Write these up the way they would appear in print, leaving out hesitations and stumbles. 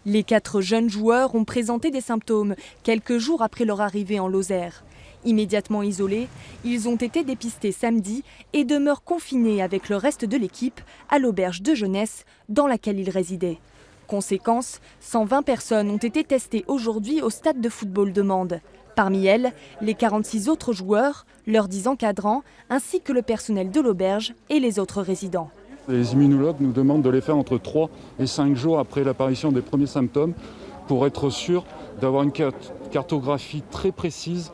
Les 4 jeunes joueurs ont présenté des symptômes quelques jours après leur arrivée en Lozère. Immédiatement isolés, ils ont été dépistés samedi et demeurent confinés avec le reste de l'équipe à l'auberge de jeunesse dans laquelle ils résidaient. Conséquence, 120 personnes ont été testées aujourd'hui au stade de football de Mende. Parmi elles, les 46 autres joueurs, leurs 10 encadrants, ainsi que le personnel de l'auberge et les autres résidents. Les immunologues nous demandent de les faire entre 3 et 5 jours après l'apparition des premiers symptômes pour être sûr d'avoir une cartographie très précise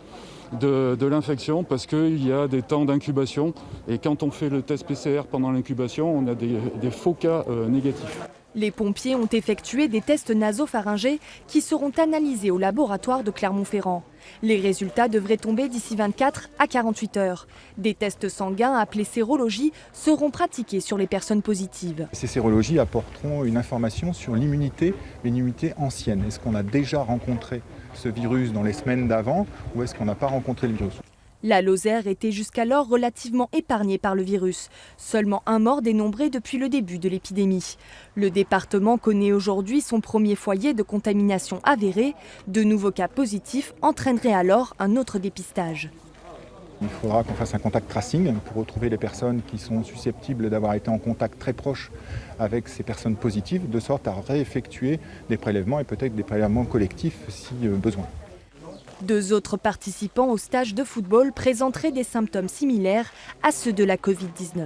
de l'infection, parce qu'il y a des temps d'incubation et quand on fait le test PCR pendant l'incubation, on a des faux cas négatifs. Les pompiers ont effectué des tests nasopharyngés qui seront analysés au laboratoire de Clermont-Ferrand. Les résultats devraient tomber d'ici 24 à 48 heures. Des tests sanguins appelés sérologie seront pratiqués sur les personnes positives. Ces sérologies apporteront une information sur l'immunité ancienne. Est-ce qu'on a déjà rencontré ce virus dans les semaines d'avant ou est-ce qu'on n'a pas rencontré le virus ? La Lozère était jusqu'alors relativement épargnée par le virus. Seulement un mort dénombré depuis le début de l'épidémie. Le département connaît aujourd'hui son premier foyer de contamination avéré. De nouveaux cas positifs entraîneraient alors un autre dépistage. Il faudra qu'on fasse un contact tracing pour retrouver les personnes qui sont susceptibles d'avoir été en contact très proche avec ces personnes positives, de sorte à réeffectuer des prélèvements et peut-être des prélèvements collectifs si besoin. 2 autres participants au stage de football présenteraient des symptômes similaires à ceux de la Covid-19.